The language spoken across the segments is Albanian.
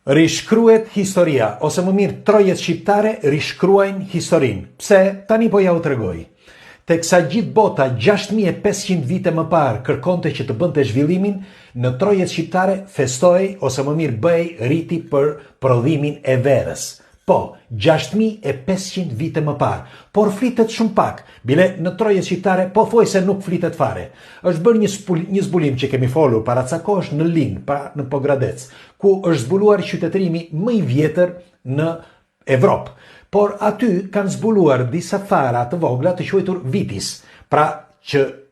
Rishkruhet historia, ose më mirë trojet shqiptare rishkruajnë historinë. Pse? Tani po ja u tregoj. Teksa gjithë bota 6500 vite më parë kërkonte që të bënte zhvillimin, në trojet shqiptare festoi, ose më mirë bëj riti për prodhimin e verës. Po, 6500 vite më parë, por flitet shumë pak. Bile në trojet shqiptare po thuaj se nuk flitet fare. Është bërë një zbulim që kemi folur para ca kohësh në Lin, në Pogradec, ku është zbuluar qytetërimi më i vjetër në Evropë. Por aty kanë zbuluar disa fara të vogla të quajtur vitis, pra që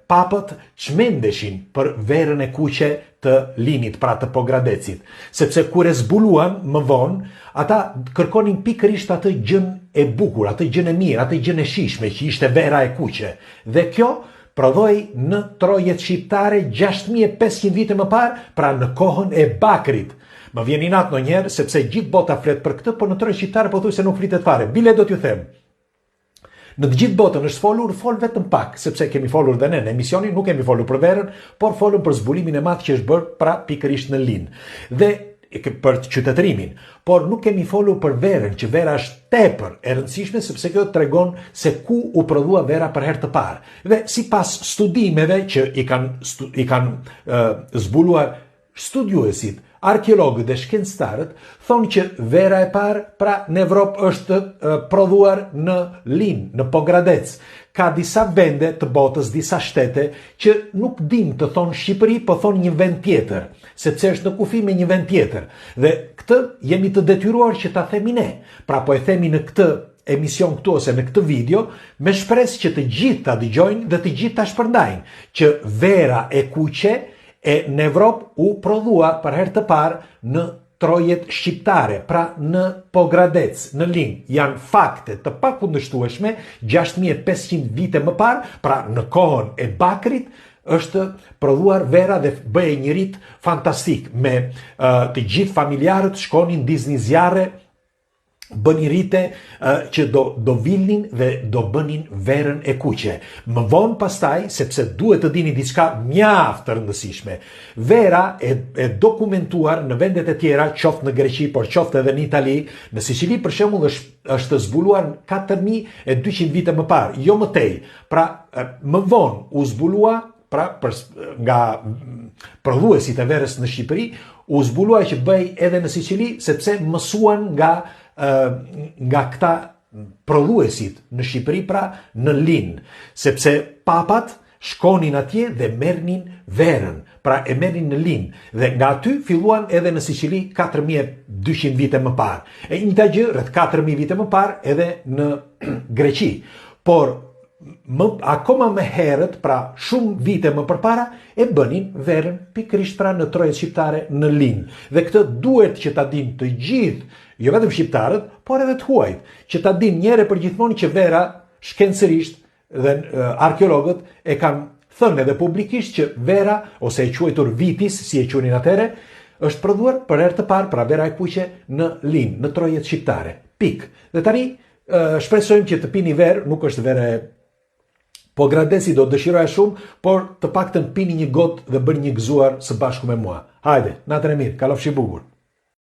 papët çmendeshin për verën e kuqe të Linit, pra të Pogradecit, sepse kur e zbuluan më vonë, ata kërkonin pikërisht atë gjën e bukur, atë gjën e mirë, atë gjën e shishme që ishte vera e kuqe. Dhe kjo prodhoi në trojet shqiptare 6500 vite më parë, pra në kohën e Bakrit. Më vjen inat ndonjëherë sepse gjithë bota flet për këtë, por në trojet shqiptare po thuaj se nuk flitet fare. Bile do t'ju them. Në të gjithë botën është fol vetëm pak, sepse kemi folur dhe ne në emisionin, nuk kemi folur për verën, por folur për zbulimin e madh që është bërë pra pikërisht në Lin. Dhe për qytetërimin, por nuk kemi folur për verën, që vera është tepër e rëndësishme sepse kjo tregon se ku u prodhua vera për herë të parë. Dhe sipas studimeve që i kanë zbuluar studiuesit, arkeologët dhe shkencëtarët, thonë që vera e parë pra në Evropë është prodhuar në Lin, në Pogradec. Ka disa vende të botës, disa shtete, që nuk dim të thonë Shqipëri, po thonë një vend tjetër, sepse është në kufi me një vend tjetër. Dhe këtë jemi të detyruar që ta themi ne. Pra po e themi në këtë emision këtu ose në këtë video, me shpresë që të gjithë ta dëgjojnë dhe të gjithë ta shpërndajnë, që vera e kuqe e në Evropë u prodhua për herë të parë në trojet shqiptare, pra në Pogradec, në Lin. Janë fakte të pakundërshtueshme, 6500 vite më parë, pra në kohën e Bakrit, është prodhuar vera dhe bëhej një rit fantastik, me të gjithë familjarët shkonin Disney zjarre, bënin rite që do vilnin dhe do bënin verën e kuqe. Më vonë pastaj, sepse duhet të dini diçka mjaft të rëndësishme, vera e dokumentuar në vendet e tjera, qoftë në Greqi, por qoftë edhe në Itali, në Siçili për shembull është zbuluar 4200 vite më parë, jo më tej. Pra më vonë u zbulua, pra nga prodhuesit e verës në Shqipëri, u zbulua që bëj edhe në Siçili, sepse mësuan nga këta prodhuesit në Shqipëri, pra në Lin, sepse papat shkonin atje dhe merrnin verën, pra e merrnin në Lin, dhe nga aty filluan edhe në Siçili 4200 vite më parë. E njëjta gjë rreth 4000 vite më parë edhe në Greqi. Por akoma më herët, pra shumë vite më përpara, e bënin verën pikërisht pra në trojet shqiptare në Lin. Dhe këtë duhet që ta dinë të gjithë, jo vetëm shqiptarët, por edhe të huajt, që ta dinë njëherë për gjithmonë që vera shkencërisht dhe arkeologët e kanë thënë edhe publikisht që vera, ose e quajtur vitis, si e quajnin atëherë, është prodhuar për herë të parë, pra vera e kuqe në Lin, në trojet shqiptare. Pik. Dhe tani shpresojmë që të pini verë, nuk është verë e Pogradeci, do dëshiroja shumë, por të paktën pini një gotë dhe bëni një gëzuar së bashku me mua. Hajde, natën e mirë, kalofshi bukur.